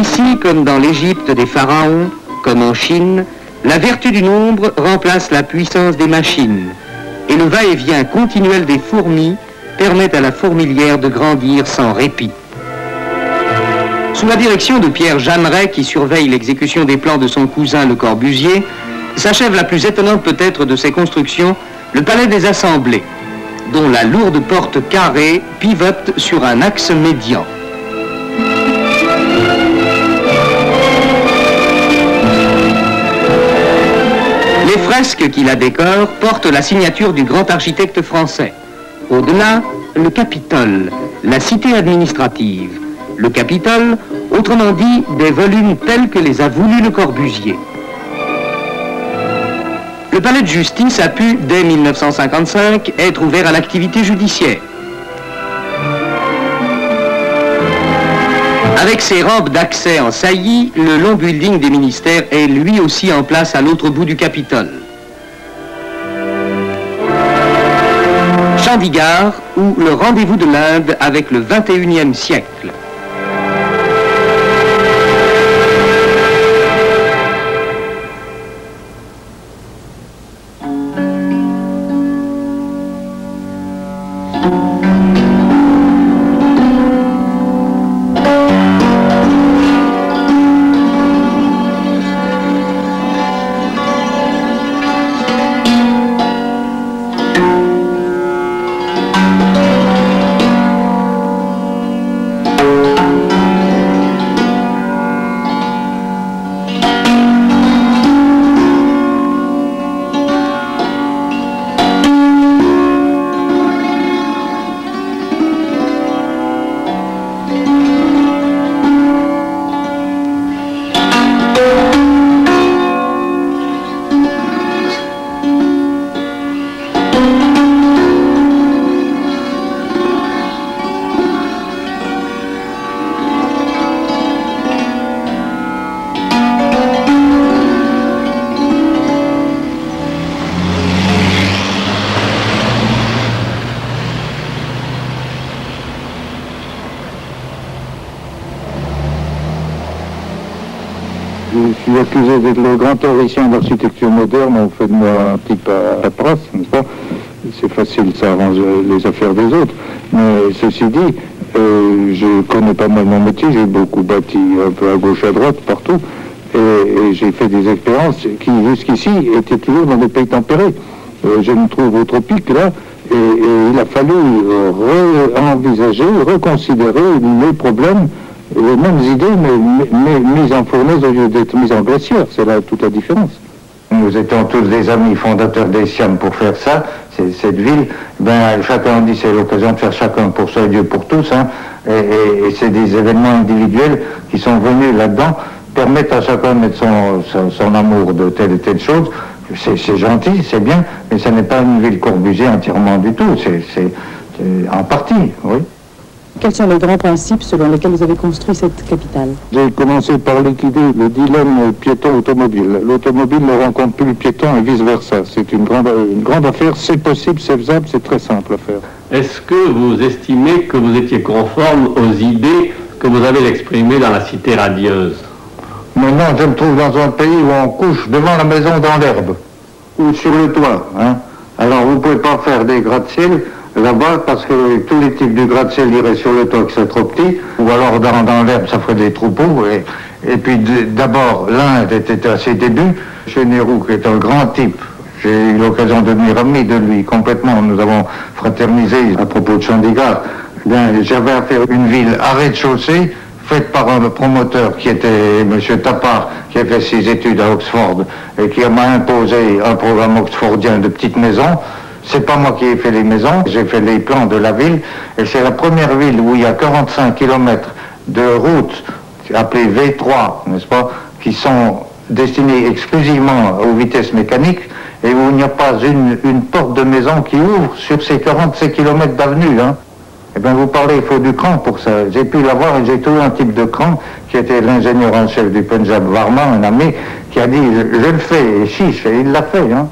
Ici, comme dans l'Égypte des pharaons, comme en Chine, la vertu du nombre remplace la puissance des machines et le va-et-vient continuel des fourmis permet à la fourmilière de grandir sans répit. Sous la direction de Pierre Jeanneret, qui surveille l'exécution des plans de son cousin Le Corbusier, s'achève la plus étonnante peut-être de ses constructions, le Palais des Assemblées, dont la lourde porte carrée pivote sur un axe médian. Les fresques qui la décorent portent la signature du grand architecte français. Au-delà, le Capitole, la cité administrative. Le Capitole, autrement dit, des volumes tels que les a voulus Le Corbusier. Le palais de justice a pu, dès 1955, être ouvert à l'activité judiciaire. Avec ses rampes d'accès en saillie, le long building des ministères est lui aussi en place à l'autre bout du Capitole. Chandigarh, ou le rendez-vous de l'Inde avec le 21e siècle. suis accusé d'être le grand théoricien d'architecture moderne, on fait de moi un type à la prasse, n'est-ce pas? C'est facile, ça arrange les affaires des autres. Mais ceci dit, je connais pas mal mon métier, j'ai beaucoup bâti un peu à gauche, à droite, partout, et j'ai fait des expériences qui, jusqu'ici, étaient toujours dans des pays tempérés. Je me trouve aux tropiques, là, et il a fallu envisager, reconsidérer les problèmes, les mêmes idées, mais mises en fournaise au lieu d'être mises en glacière. C'est là toute la différence. Nous étions tous des amis fondateurs des SIAM pour faire ça, cette ville. Ben, chacun dit c'est l'occasion de faire chacun pour soi et Dieu pour tous. Hein, et c'est des événements individuels qui sont venus là-dedans, permettent à chacun de mettre son amour de telle et telle chose. C'est gentil, c'est bien, mais ce n'est pas une ville Corbusier entièrement du tout. C'est en partie, oui. Quels sont les grands principes selon lesquels vous avez construit cette capitale? J'ai commencé par liquider le dilemme piéton-automobile. L'automobile ne rencontre plus le piéton et vice-versa. C'est une grande affaire, c'est possible, c'est faisable, c'est très simple à faire. Est-ce que vous estimez que vous étiez conforme aux idées que vous avez exprimées dans la cité radieuse? Maintenant, je me trouve dans un pays où on couche devant la maison dans l'herbe, ou sur le toit. Hein. Alors, vous ne pouvez pas faire des gratte-ciel là-bas, parce que tous les types de gratte-ciel iraient sur le toit, que c'est trop petit, ou alors dans l'herbe, ça ferait des troupeaux. Et puis, d'abord, l'Inde était à ses débuts. Chez Nehru, qui est un grand type, j'ai eu l'occasion de devenir ami de lui complètement. Nous avons fraternisé à propos de Chandigarh. J'avais à faire une ville à rez-de-chaussée, faite par un promoteur qui était M. Tapar, qui a fait ses études à Oxford et qui m'a imposé un programme oxfordien de petites maisons. C'est pas moi qui ai fait les maisons, j'ai fait les plans de la ville et c'est la première ville où il y a 45 km de routes appelées V3, n'est-ce pas, qui sont destinées exclusivement aux vitesses mécaniques et où il n'y a pas une porte de maison qui ouvre sur ces 45 km d'avenue, hein. Eh bien, vous parlez, il faut du cran pour ça. J'ai pu l'avoir et j'ai trouvé un type de cran qui était l'ingénieur en chef du Punjab, Varma, un ami, qui a dit je le fais, et chiche, et il l'a fait. Hein.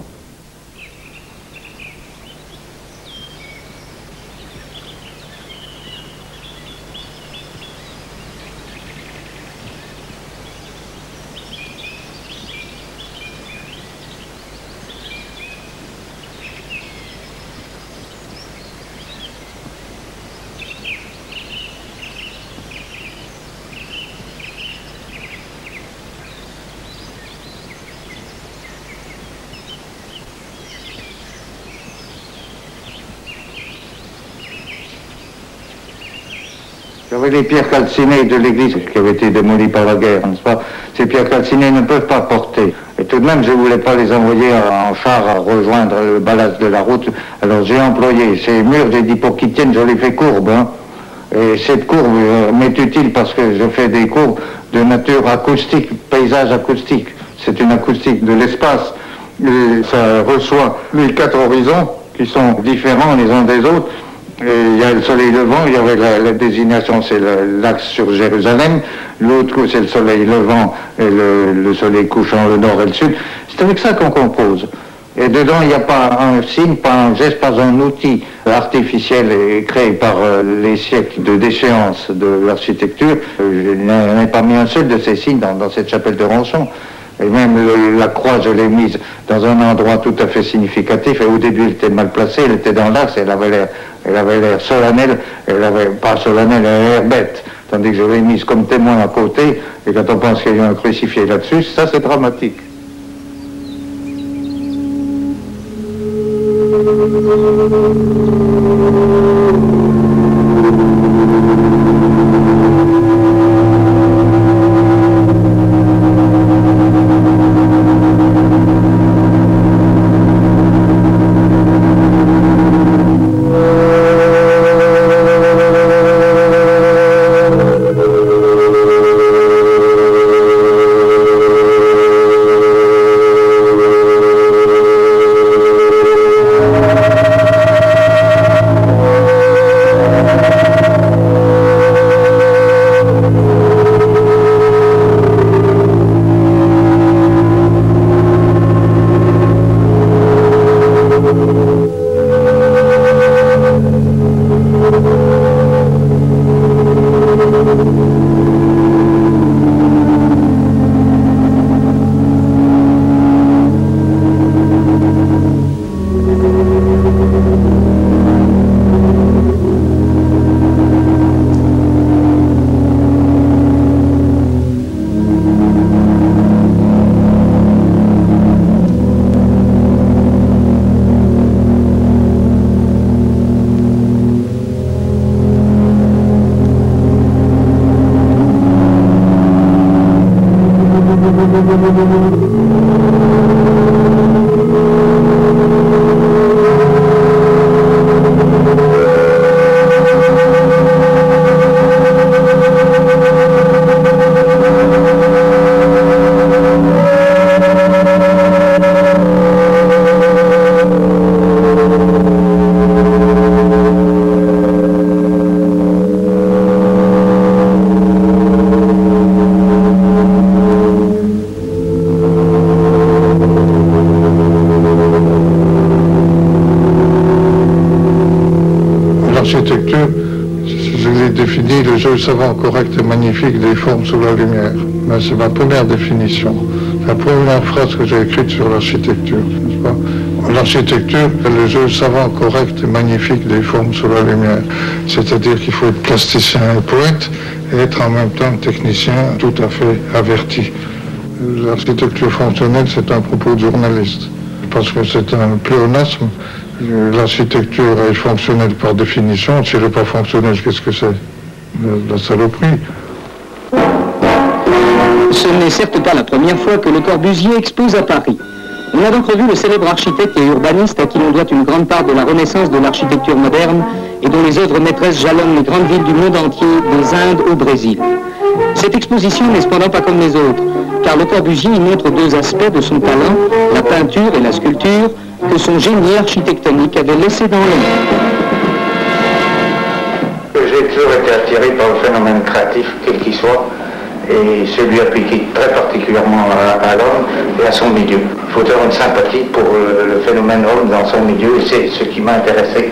J'avais les pierres calcinées de l'église qui avaient été démolies par la guerre, n'est-ce pas? Ces pierres calcinées ne peuvent pas porter. Et tout de même, je ne voulais pas les envoyer en char à rejoindre le ballast de la route. Alors j'ai employé ces murs, j'ai dit pour qu'ils tiennent, je les fais courbes. Hein. Et cette courbe m'est utile parce que je fais des courbes de nature acoustique, paysage acoustique. C'est une acoustique de l'espace. Et ça reçoit les 4 horizons qui sont différents les uns des autres. Et il y a le soleil levant, il y avait la désignation, c'est l'axe sur Jérusalem. L'autre, c'est le soleil levant et le soleil couchant, le nord et le sud. C'est avec ça qu'on compose. Et dedans, il n'y a pas un signe, pas un geste, pas un outil artificiel et créé par les siècles de déchéance de l'architecture. Je n'ai pas mis un seul de ces signes dans cette chapelle de Ronchon. Et même la croix, je l'ai mise dans un endroit tout à fait significatif. Et au début, elle était mal placée, elle était dans l'axe, elle avait l'air solennelle, elle avait pas solennelle, elle avait l'air bête. Tandis que je l'ai mise comme témoin à côté, et quand on pense qu'il y a un crucifié là-dessus, ça c'est dramatique. L'architecture, je l'ai défini, le jeu savant, correct et magnifique des formes sous la lumière. Ben, c'est ma première définition, la première phrase que j'ai écrite sur l'architecture, n'est-ce pas? L'architecture, le jeu savant, correct et magnifique des formes sous la lumière. C'est-à-dire qu'il faut être plasticien et poète et être en même temps technicien tout à fait averti. L'architecture fonctionnelle, c'est un propos de journaliste, parce que c'est un pléonasme. L'architecture est fonctionnelle par définition. Si elle n'est pas fonctionnelle, qu'est-ce que c'est? La saloperie. Ce n'est certes pas la première fois que Le Corbusier expose à Paris. On a donc revu le célèbre architecte et urbaniste à qui l'on doit une grande part de la renaissance de l'architecture moderne et dont les œuvres maîtresses jalonnent les grandes villes du monde entier, des Indes au Brésil. Cette exposition n'est cependant pas comme les autres, car Le Corbusier y montre deux aspects de son talent, la peinture et la sculpture, que son génie architectonique avait laissé dans l'ombre. J'ai toujours été attiré par le phénomène créatif, quel qu'il soit, et celui appliqué très particulièrement à l'homme et à son milieu. Il faut avoir une sympathie pour le phénomène homme dans son milieu, et c'est ce qui m'a intéressé.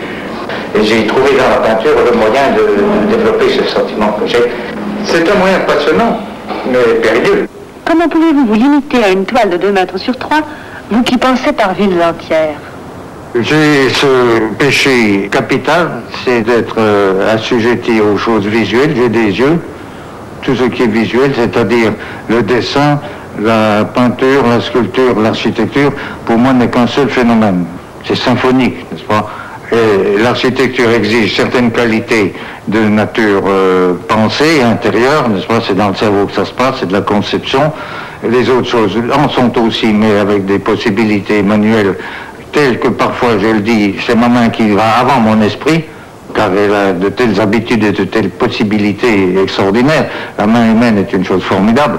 Et j'ai trouvé dans la peinture le moyen de développer ce sentiment que j'ai. C'est un moyen passionnant, mais périlleux. Comment pouvez-vous vous limiter à une toile de 2 mètres sur 3, vous qui pensez par villes entières? J'ai ce péché capital, c'est d'être assujetti aux choses visuelles. J'ai des yeux, tout ce qui est visuel, c'est-à-dire le dessin, la peinture, la sculpture, l'architecture, pour moi n'est qu'un seul phénomène. C'est symphonique, n'est-ce pas? Et l'architecture exige certaines qualités de nature pensée, intérieure, n'est-ce pas? C'est dans le cerveau que ça se passe, c'est de la conception. Les autres choses en sont aussi, mais avec des possibilités manuelles telles que parfois, je le dis, c'est ma main qui va avant mon esprit, car elle a de telles habitudes et de telles possibilités extraordinaires. La main humaine est une chose formidable.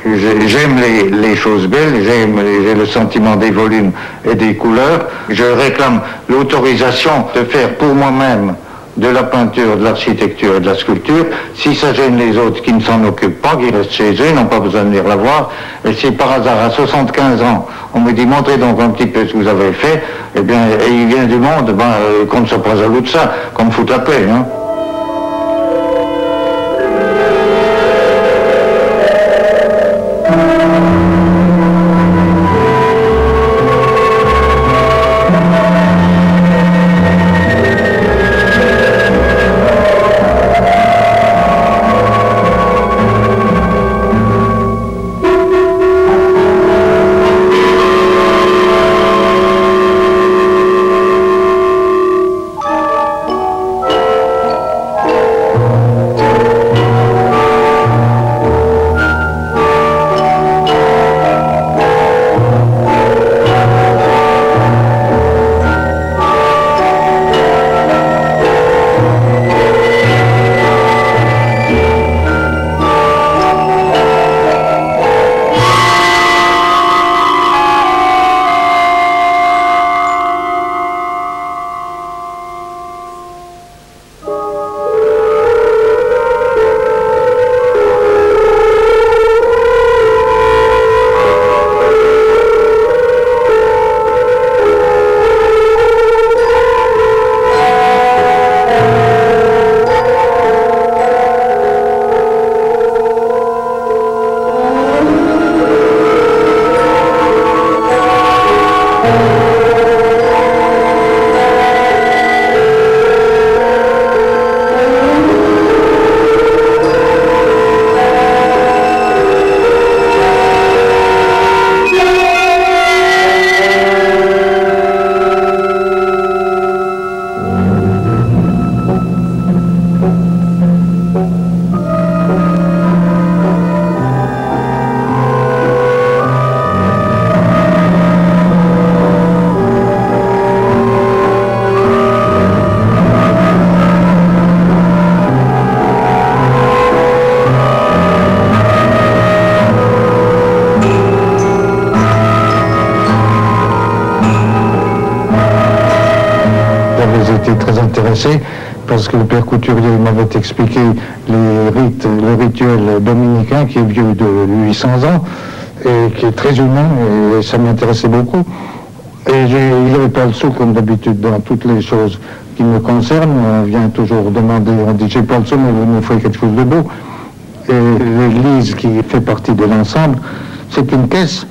J'aime les choses belles, j'ai le sentiment des volumes et des couleurs. Je réclame l'autorisation de faire pour moi-même de la peinture, de l'architecture et de la sculpture. Si ça gêne les autres qui ne s'en occupent pas, qui restent chez eux, ils n'ont pas besoin de venir la voir. Et si par hasard, à 75 ans, on me dit, montrez donc un petit peu ce que vous avez fait, eh bien, et il vient du monde, qu'on ne soit pas jaloux de ça, qu'on me foute la paix, hein. intéressé parce que le père Couturier m'avait expliqué le rituel dominicain qui est vieux de 800 ans et qui est très humain et ça m'intéressait beaucoup. Et il n'avait pas le sou comme d'habitude dans toutes les choses qui me concernent. On vient toujours demander, on dit j'ai pas le sou mais vous me ferez quelque chose de beau. Et l'église qui fait partie de l'ensemble, c'est une caisse.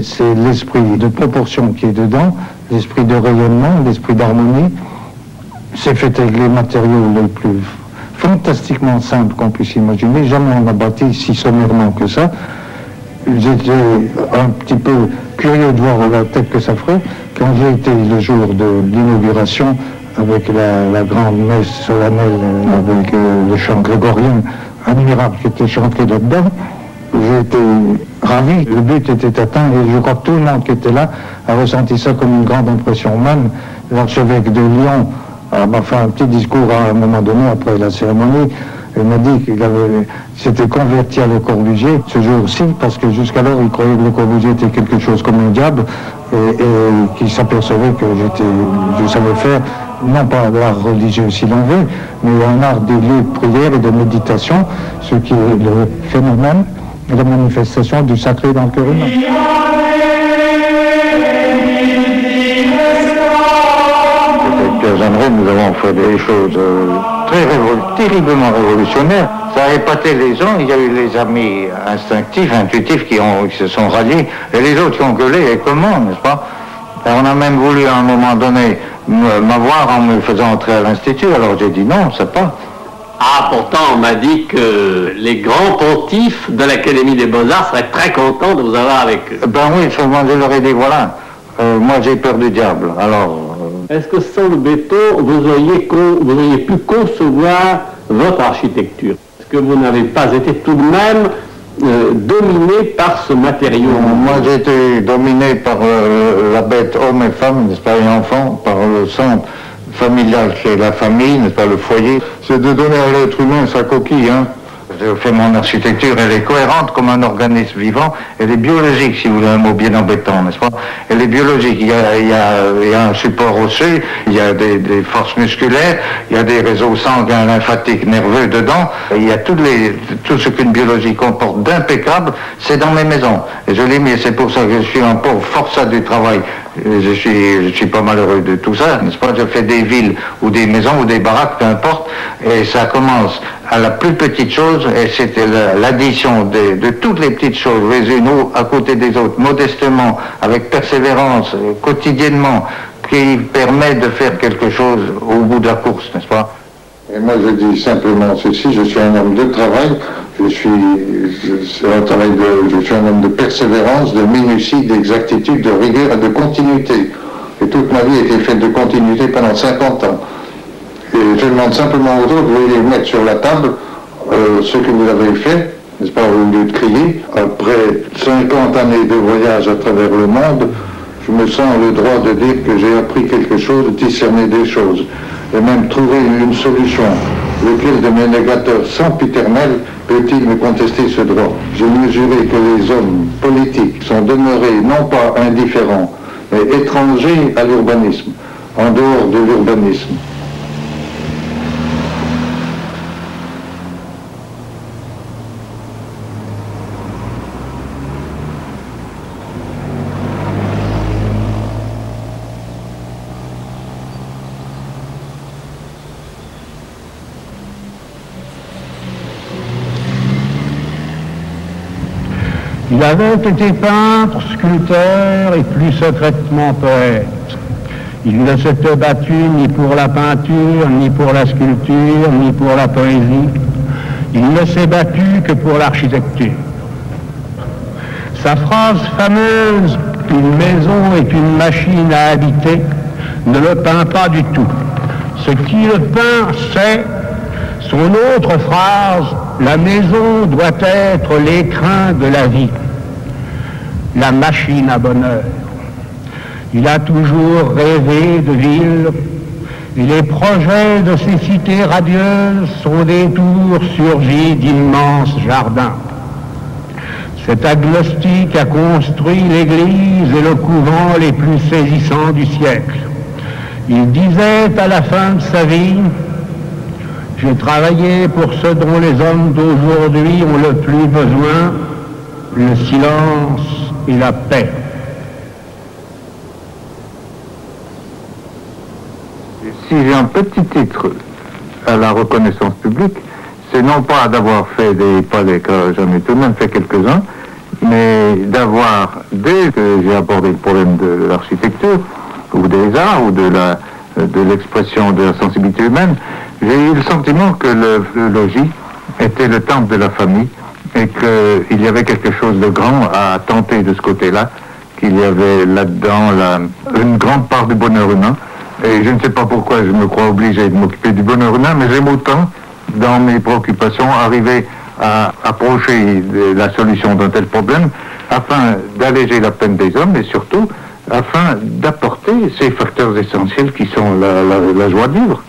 C'est l'esprit de proportion qui est dedans, l'esprit de rayonnement, l'esprit d'harmonie. C'est fait avec les matériaux les plus fantastiquement simples qu'on puisse imaginer. Jamais on n'a bâti si sommairement que ça. J'étais un petit peu curieux de voir la tête que ça ferait. Quand j'ai été le jour de l'inauguration avec la grande messe solennelle avec le chant grégorien admirable qui était chanté là-dedans, j'ai été ravi. Le but était atteint et je crois que tout le monde qui était là a ressenti ça comme une grande impression. Même l'archevêque de Lyon m'a fait un petit discours à un moment donné après la cérémonie. Il m'a dit qu'il s'était converti à Le Corbusier ce jour-ci parce que jusqu'alors il croyait que Le Corbusier était quelque chose comme un diable et qu'il s'apercevait que je savais faire non pas l'art religieux si l'on veut, mais un art des lieux de prière et de méditation, ce qui est le phénomène et la manifestation du sacré dans le cœur humain. Avec Pierre Jeanneret, nous avons fait des choses terriblement révolutionnaires. Ça a épaté les gens, il y a eu les amis instinctifs, intuitifs qui se sont ralliés, et les autres qui ont gueulé, et comment, n'est-ce pas? Et on a même voulu à un moment donné m'avoir en me faisant entrer à l'Institut, alors j'ai dit non, c'est pas. Ah, pourtant, on m'a dit que les grands pontifs de l'Académie des Beaux-Arts seraient très contents de vous avoir avec eux. Ben oui, souvent je leur ai dit, voilà, moi j'ai peur du diable, alors... Est-ce que sans le béton, vous auriez pu concevoir votre architecture? Est-ce que vous n'avez pas été tout de même dominé par ce matériau? Moi j'ai été dominé par la bête homme et femme, n'est-ce pas, et enfant, par le centre familial qui est la famille, n'est-ce pas, le foyer. C'est de donner à l'être humain sa coquille, hein. J'ai fait mon architecture, elle est cohérente comme un organisme vivant, elle est biologique, si vous voulez un mot bien embêtant, n'est-ce pas? Elle est biologique, il y a un support osseux, il y a des forces musculaires, il y a des réseaux sanguins, lymphatiques, nerveux dedans, il y a tout ce qu'une biologie comporte d'impeccable, c'est dans mes maisons. Et je l'ai mis, c'est pour ça que je suis un pauvre forçat du travail. Je suis pas malheureux de tout ça, n'est-ce pas? Je fais des villes ou des maisons ou des baraques, peu importe, et ça commence à la plus petite chose, et c'était l'addition de toutes les petites choses, les unes à côté des autres, modestement, avec persévérance, quotidiennement, qui permet de faire quelque chose au bout de la course, n'est-ce pas? Et moi je dis simplement ceci, je suis un homme de travail, je suis un homme de persévérance, de minutie, d'exactitude, de rigueur et de continuité. Et toute ma vie a été faite de continuité pendant 50 ans. Et je demande simplement aux autres, veuillez mettre sur la table ce que vous avez fait, n'est-ce pas, au lieu de crier. Après 50 années de voyage à travers le monde, je me sens le droit de dire que j'ai appris quelque chose, discerner des choses, et même trouver une solution. Lequel de mes négateurs sempiternels peut-il me contester ce droit? J'ai mesuré que les hommes politiques sont demeurés non pas indifférents, mais étrangers à l'urbanisme, en dehors de l'urbanisme. Il avait été peintre, sculpteur et plus secrètement poète. Il ne s'était battu ni pour la peinture, ni pour la sculpture, ni pour la poésie. Il ne s'est battu que pour l'architecture. Sa phrase fameuse « Une maison est une machine à habiter » ne le peint pas du tout. Ce qui le peint, c'est son autre phrase « La maison doit être l'écrin de la vie ». La machine à bonheur. Il a toujours rêvé de ville, et les projets de ces cités radieuses sont des tours surgies d'immenses jardins. Cet agnostique a construit l'église et le couvent les plus saisissants du siècle. Il disait à la fin de sa vie, « J'ai travaillé pour ce dont les hommes d'aujourd'hui ont le plus besoin, le silence et la paix. » Si j'ai un petit titre à la reconnaissance publique, c'est non pas d'avoir fait des palais, car j'en ai tout de même fait quelques-uns, mais d'avoir, dès que j'ai abordé le problème de l'architecture, ou des arts, ou de l'expression de la sensibilité humaine, j'ai eu le sentiment que le logis était le temple de la famille, et qu'il y avait quelque chose de grand à tenter de ce côté-là, qu'il y avait là-dedans une grande part du bonheur humain. Et je ne sais pas pourquoi je me crois obligé de m'occuper du bonheur humain, mais j'aime autant, dans mes préoccupations, arriver à approcher la solution d'un tel problème, afin d'alléger la peine des hommes, et surtout, afin d'apporter ces facteurs essentiels qui sont la joie de vivre.